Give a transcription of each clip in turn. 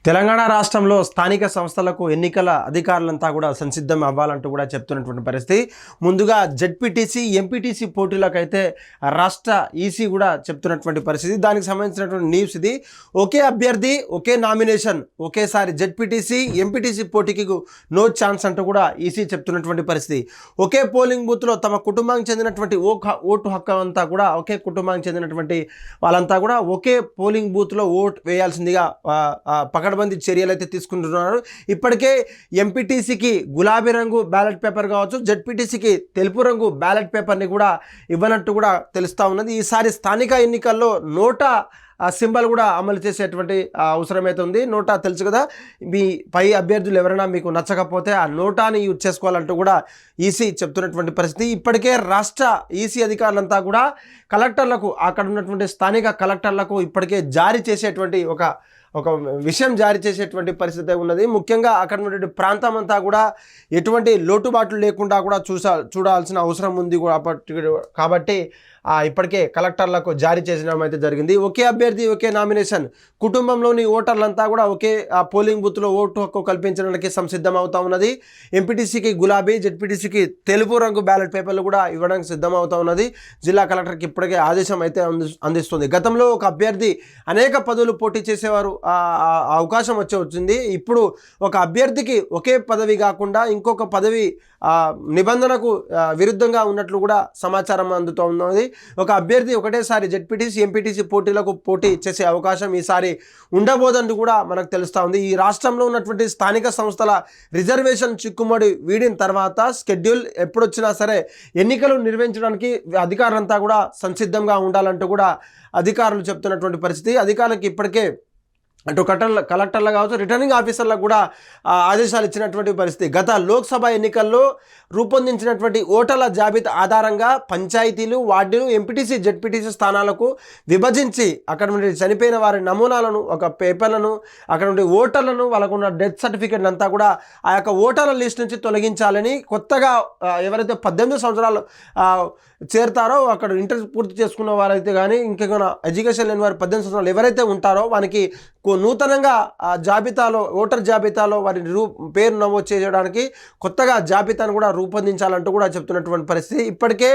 తెలంగాణ రాష్ట్రంలో స్థానిక సంస్థలకు ఎన్నికల అధికారులంతా కూడా సంసిద్ధం అవ్వాలంటూ కూడా చెప్తున్నటువంటి పరిస్థితి. ముందుగా జెడ్పీటీసీ ఎంపీటీసీ పోటీలకైతే రాష్ట్ర ఈసీ కూడా చెప్తున్నటువంటి పరిస్థితి. దానికి సంబంధించినటువంటి న్యూస్ ఇది. ఒకే అభ్యర్థి ఒకే నామినేషన్, ఒకేసారి జెడ్పీటీసీ ఎంపీటీసీ పోటీకి నో ఛాన్స్ అంటూ కూడా ఈసీ చెప్తున్నటువంటి పరిస్థితి. ఒకే పోలింగ్ బూత్లో తమ కుటుంబానికి చెందినటువంటి ఓటు హక్కు అంతా కూడా ఒకే కుటుంబానికి చెందినటువంటి వాళ్ళంతా కూడా ఒకే పోలింగ్ బూత్లో ఓటు వేయాల్సిందిగా పకడ్బందీ చర్యలు అయితే తీసుకుంటున్నారు. ఇప్పటికే ఎంపీటీసీకి గులాబీ రంగు బ్యాలెట్ పేపర్ కావచ్చు, జెడ్పీటీసీకి తెలుపు రంగు బ్యాలెట్ పేపర్ని కూడా ఇవ్వనట్టు కూడా తెలుస్తూ ఉన్నది. ఈసారి స్థానిక ఎన్నికల్లో నోటా సింబల్ కూడా అమలు చేసేటువంటి అవసరమైతే ఉంది. నోటా తెలుసు కదా, మీ పై అభ్యర్థులు ఎవరైనా మీకు నచ్చకపోతే ఆ నోటాని యూజ్ చేసుకోవాలంటూ కూడా ఈసీ చెప్తున్నటువంటి పరిస్థితి. ఇప్పటికే రాష్ట్ర ఈసీ అధికారులంతా కూడా కలెక్టర్లకు, అక్కడ ఉన్నటువంటి స్థానిక కలెక్టర్లకు ఇప్పటికే జారీ చేసేటువంటి ఒక విషయం జారీ చేసేటువంటి పరిస్థితి ఉన్నది. ముఖ్యంగా అక్కడ ఉన్నటువంటి ప్రాంతం అంతా కూడా ఎటువంటి లోటుబాట్లు లేకుండా కూడా చూడాల్సిన అవసరం ఉంది కాబట్టి ఇప్పటికే కలెక్టర్లకు జారీ చేసడం అయితే జరిగింది. ఒకే అభ్యర్థి ఒకే నామినేషన్, కుటుంబంలోని ఓటర్లంతా కూడా ఒకే పోలింగ్ బూత్లో ఓటు హక్కు కల్పించడానికి సంసిద్ధం అవుతా ఉన్నది. ఎంపీటీసీకి గులాబీ, జెడ్పీటీసీకి తెలుపు రంగు బ్యాలెట్ పేపర్లు కూడా ఇవ్వడానికి సిద్ధం అవుతా ఉన్నది. జిల్లా కలెక్టర్కి ఇప్పటికే ఆదేశం అయితే అందిస్తుంది. గతంలో ఒక అభ్యర్థి అనేక పదవులు పోటీ చేసేవారు, అవకాశం వచ్చింది. ఇప్పుడు ఒక అభ్యర్థికి ఒకే పదవి కాకుండా ఇంకొక పదవి నిబంధనకు విరుద్ధంగా ఉన్నట్లు కూడా సమాచారం అందుతూ ఉన్నది. ఒక అభ్యర్థి ఒకటేసారి జెడ్పీటీసీ ఎంపీటీసీ పోటీ చేసే అవకాశం ఈసారి ఉండబోదని కూడా మనకు తెలుస్తూ ఉంది. ఈ రాష్ట్రంలో ఉన్నటువంటి స్థానిక సంస్థల రిజర్వేషన్ చిక్కుముడి వీడిన తర్వాత స్కెడ్యూల్ ఎప్పుడొచ్చినా సరే ఎన్నికలు నిర్వహించడానికి అధికారులంతా కూడా సంసిద్ధంగా ఉండాలంటూ కూడా అధికారులు చెప్తున్నటువంటి పరిస్థితి. అధికారులకు ఇప్పటికే అటు కలెక్టర్లు కావచ్చు, రిటర్నింగ్ ఆఫీసర్లకు కూడా ఆదేశాలు ఇచ్చినటువంటి పరిస్థితి. గత లోక్సభ ఎన్నికల్లో రూపొందించినటువంటి ఓటర్ల జాబితా ఆధారంగా పంచాయతీలు, వార్డులు, ఎంపీటీసీ, జెడ్పీటీసీ స్థానాలకు విభజించి అక్కడ నుండి చనిపోయిన వారి నమూనాలను, ఒక పేపర్లను, అక్కడ నుండి ఓటర్లను, వాళ్ళకున్న డెత్ సర్టిఫికేట్ అంతా కూడా ఆ యొక్క ఓటర్ల లిస్ట్ నుంచి తొలగించాలని కొత్తగా ఎవరైతే 18 సంవత్సరాలు చేరుతారో, అక్కడ ఇంటర్ పూర్తి చేసుకున్న వారైతే కానీ ఇంకేమైనా ఎడ్యుకేషన్ లేని వారు 18 సంవత్సరాలు ఎవరైతే ఉంటారో వారికి నూతనంగా జాబితాలో, ఓటర్ జాబితాలో వారి పేరు నమోదు చేయడానికి కొత్తగా జాబితాను కూడా రూపొందించాలంటూ కూడా చెప్తున్నటువంటి పరిస్థితి. ఇప్పటికే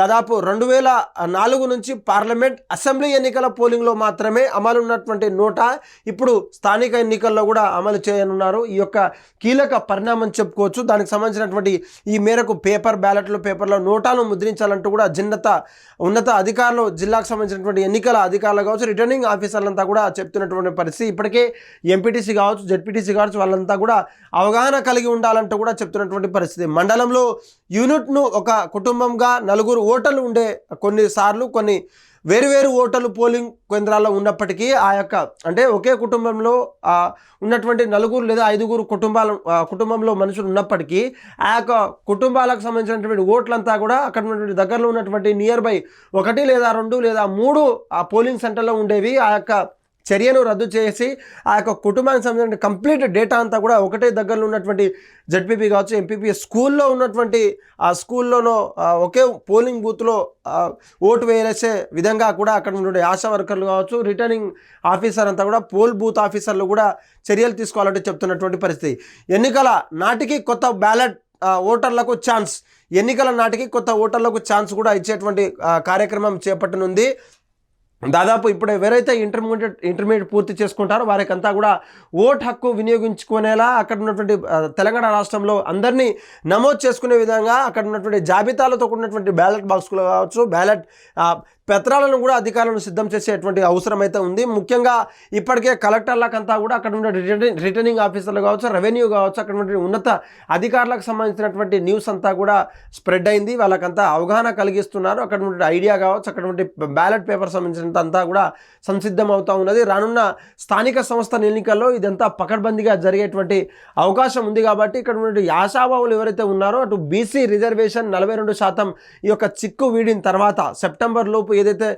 దాదాపు 2004 నుంచి పార్లమెంట్, అసెంబ్లీ ఎన్నికల పోలింగ్లో మాత్రమే అమలు ఉన్నటువంటి నోటా ఇప్పుడు స్థానిక ఎన్నికల్లో కూడా అమలు చేయనున్నారు. ఈ యొక్క కీలక పరిణామం చెప్పుకోవచ్చు. దానికి సంబంధించినటువంటి ఈ మేరకు పేపర్లో నోటాను ముద్రించాలంటూ కూడా ఉన్నత అధికారులు, జిల్లాకు సంబంధించినటువంటి ఎన్నికల అధికారులు కావచ్చు, రిటర్నింగ్ ఆఫీసర్లంతా కూడా చెప్తున్నటువంటి పరిస్థితి. ఇప్పటికే ఎంపీటీసీ కావచ్చు, జెడ్పీటీసీ కావచ్చు, వాళ్ళంతా కూడా అవగాహన కలిగి ఉండాలంటూ కూడా చెప్తున్నటువంటి పరిస్థితి. మండలంలో యూనిట్ను ఒక కుటుంబంగా 4 ఓటర్లు ఉండే కొన్నిసార్లు కొన్ని వేరువేరు ఓటర్లు పోలింగ్ కేంద్రాల్లో ఉన్నప్పటికీ అంటే ఒకే కుటుంబంలో ఉన్నటువంటి 4 లేదా 5 కుటుంబంలో మనుషులు ఉన్నప్పటికీ ఆ యొక్క కుటుంబాలకు సంబంధించినటువంటి ఓట్లంతా కూడా అక్కడ ఉన్నటువంటి దగ్గరలో ఉన్నటువంటి నియర్ బై 1 లేదా 2 లేదా 3 పోలింగ్ సెంటర్లో ఉండేవి. ఆ యొక్క చర్యను రద్దు చేసి ఆ యొక్క కుటుంబానికి సంబంధించిన కంప్లీట్ డేటా అంతా కూడా ఒకటే దగ్గరలో ఉన్నటువంటి జెడ్పీపీ కావచ్చు, ఎంపీపీ స్కూల్లో ఉన్నటువంటి ఆ స్కూల్లోనో ఒకే పోలింగ్ బూత్లో ఓటు వేసే విధంగా కూడా అక్కడ ఉన్నటువంటి ఆశా వర్కర్లు కావచ్చు, రిటర్నింగ్ ఆఫీసర్ అంతా కూడా, పోల్ బూత్ ఆఫీసర్లు కూడా చర్యలు తీసుకోవాలంటే చెప్తున్నటువంటి పరిస్థితి. ఎన్నికల నాటికి కొత్త బ్యాలెట్ ఓటర్లకు ఛాన్స్, ఎన్నికల నాటికి కొత్త ఓటర్లకు ఛాన్స్ కూడా ఇచ్చేటువంటి కార్యక్రమం చేపట్టనుంది. దాదాపు ఇప్పుడు ఎవరైతే ఇంటర్మీడియట్ పూర్తి చేసుకుంటారో వారికంతా కూడా ఓటు హక్కు వినియోగించుకునేలా అక్కడ ఉన్నటువంటి తెలంగాణ రాష్ట్రంలో అందరినీ నమోదు చేసుకునే విధంగా అక్కడ ఉన్నటువంటి జాబితాలతో కూడినటువంటి బ్యాలెట్ బాక్స్లు కావచ్చు, బ్యాలెట్ పత్రాలను కూడా అధికారులను సిద్ధం చేసేటువంటి అవసరం అయితే ఉంది. ముఖ్యంగా ఇప్పటికే కలెక్టర్లకంతా కూడా అక్కడ ఉన్న రిటర్నింగ్ ఆఫీసర్లు కావచ్చు, రెవెన్యూ కావచ్చు, అక్కడ ఉన్న ఉన్నత అధికారులకు సంబంధించినటువంటి న్యూస్ అంతా కూడా స్ప్రెడ్ అయింది. వాళ్ళకంతా అవగాహన కలిగిస్తున్నారు. అక్కడ ఉన్న ఐడియా కావచ్చు, అక్కడ ఉన్న బ్యాలెట్ పేపర్ సంబంధించినంత అంతా కూడా సంసిద్ధం అవుతూ ఉన్నది. రానున్న స్థానిక సంస్థల ఎన్నికల్లో ఇదంతా పకడ్బందీగా జరిగేటువంటి అవకాశం ఉంది. కాబట్టి ఇక్కడ ఉన్నటువంటి ఆశావాహులు ఎవరైతే ఉన్నారో అటు బీసీ రిజర్వేషన్ 42% ఈ యొక్క చిక్కు వీడిన తర్వాత సెప్టెంబర్ లోపు ఏదైతే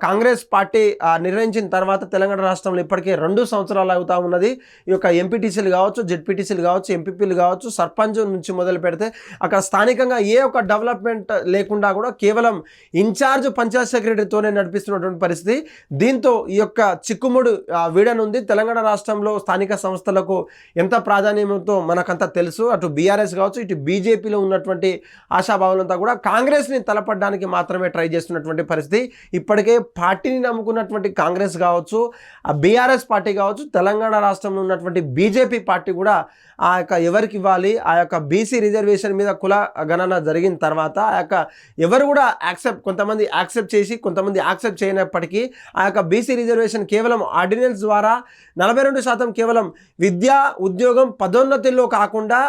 కాంగ్రెస్ పార్టీ నిర్ణయించిన తర్వాత తెలంగాణ రాష్ట్రంలో ఇప్పటికే 2 సంవత్సరాలు అవుతా ఉన్నది. ఈ యొక్క ఎంపీటీసీలు కావచ్చు, జెడ్పీటీసీలు కావచ్చు, ఎంపీపీలు కావచ్చు, సర్పంచ్ నుంచి మొదలు పెడితే అక్కడ స్థానికంగా ఏ ఒక్క డెవలప్మెంట్ లేకుండా కూడా కేవలం ఇన్ఛార్జ్ పంచాయత్ సెక్రటరీతోనే నడిపిస్తున్నటువంటి పరిస్థితి. దీంతో ఈ యొక్క చిక్కుముడు వీడనుంది. తెలంగాణ రాష్ట్రంలో స్థానిక సంస్థలకు ఎంత ప్రాధాన్యమో మనకంతా తెలుసు. అటు బీఆర్ఎస్ కావచ్చు, ఇటు బీజేపీలో ఉన్నటువంటి ఆశాభావులంతా కూడా కాంగ్రెస్ని తలపడడానికి మాత్రమే ట్రై చేస్తున్నటువంటి పరిస్థితి. ఇప్పటికే పార్టీని నమ్ముకున్నటువంటి కాంగ్రెస్ కావచ్చు, ఆ బీఆర్ఎస్ పార్టీ కావచ్చు, తెలంగాణ రాష్ట్రంలో ఉన్నటువంటి బీజేపీ పార్టీ కూడా ఆ యొక్క ఎవరికి ఇవ్వాలి, ఆ యొక్క బీసీ రిజర్వేషన్ మీద కుల గణన జరిగిన తర్వాత ఆ యొక్క ఎవరు కూడా కొంతమంది యాక్సెప్ట్ చేసి కొంతమంది యాక్సెప్ట్ చేయనప్పటికీ ఆ యొక్క బీసీ రిజర్వేషన్ కేవలం ఆర్డినెన్స్ ద్వారా 42% కేవలం విద్యా ఉద్యోగం పదోన్నతుల్లో కాకుండా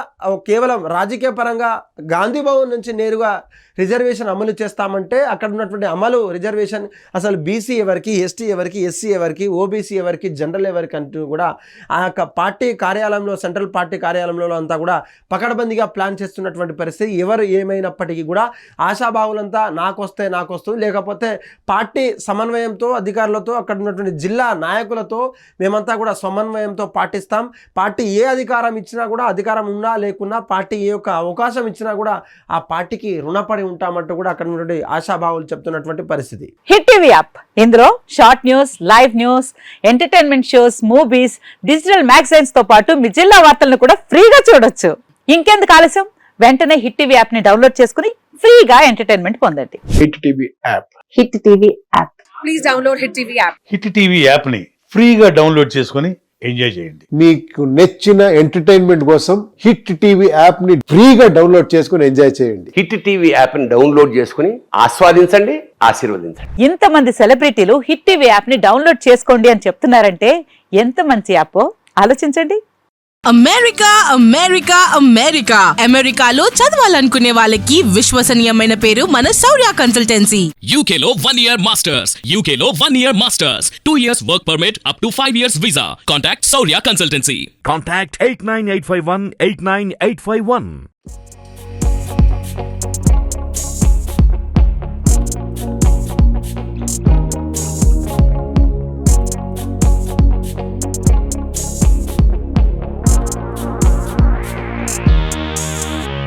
కేవలం రాజకీయ పరంగా గాంధీ భవన్ నుంచి నేరుగా రిజర్వేషన్ అమలు చేస్తామంటే అక్కడ ఉన్నటువంటి అమలు రిజర్వేషన్ అసలు బీసీ ఎవరికి, ఎస్టీ ఎవరికి, ఎస్సీ ఎవరికి, ఓబీసీ ఎవరికి, జనరల్ ఎవరికి అంటూ కూడా ఆ యొక్క పార్టీ కార్యాలయంలో, సెంట్రల్ పార్టీ కార్యాలయంలో అంతా కూడా పకడ్బందీగా ప్లాన్ చేస్తున్నటువంటి పరిస్థితి. ఎవరు ఏమైనప్పటికీ కూడా ఆశాభావులంతా నాకు వస్తుంది, లేకపోతే పార్టీ సమన్వయంతో అధికారులతో అక్కడ ఉన్నటువంటి జిల్లా నాయకులతో మేమంతా కూడా సమన్వయంతో పాటిస్తాం. పార్టీ ఏ అధికారం ఇచ్చినా కూడా, అధికారం ఉన్నా లేకున్నా, పార్టీ ఏ యొక్క అవకాశం ఇచ్చినా కూడా ఆ పార్టీకి రుణపడి ఉంటామంటూ కూడా అక్కడ ఉన్నటువంటి ఆశాభావులు చెప్తున్నటువంటి పరిస్థితి. హిట్ టీవీ యాప్, ఇందులో short news, live news, entertainment shows, movies, digital magazines తో పాటు మీ జిల్లా వార్తలను కూడా ఫ్రీగా చూడొచ్చు. ఇంకెందుకు ఆలస్యం, వెంటనే హిట్ టీవీ యాప్ ని డౌన్లోడ్ చేసుకుని ఫ్రీగా ఎంటర్టైన్మెంట్ పొందండి. Hit TV app, hit TV app, please download hit TV app. Hit TV app ని ఫ్రీగా డౌన్లోడ్ చేసుకుని ఎంజాయ్ చేయండి. మీకు నచ్చిన ఎంటర్టైన్మెంట్ కోసం హిట్ టీవీ యాప్ ని ఫ్రీగా డౌన్లోడ్ చేసుకుని ఎంజాయ్ చేయండి. హిట్ టీవీ యాప్ ని డౌన్లోడ్ చేసుకుని ఆస్వాదించండి, ఆశీర్వదించండి. ఇంతమంది సెలబ్రిటీలు హిట్ టీవీ యాప్ ని డౌన్లోడ్ చేసుకోండి అని చెప్తున్నారంటే ఎంత మంచి యాప్ ఆలోచించండి. అమెరికా అమెరికా అమెరికా అమెరికాలో చదవాలనుకునే వాళ్ళకి విశ్వసనీయమైన పేరు మన శౌర్య కన్సల్టెన్సీ. UK లో 1 year masters, UK లో 1 year masters, 2 years work permit up to 5 years visa. Contact Saurya Consultancy. Contact 89851 89851.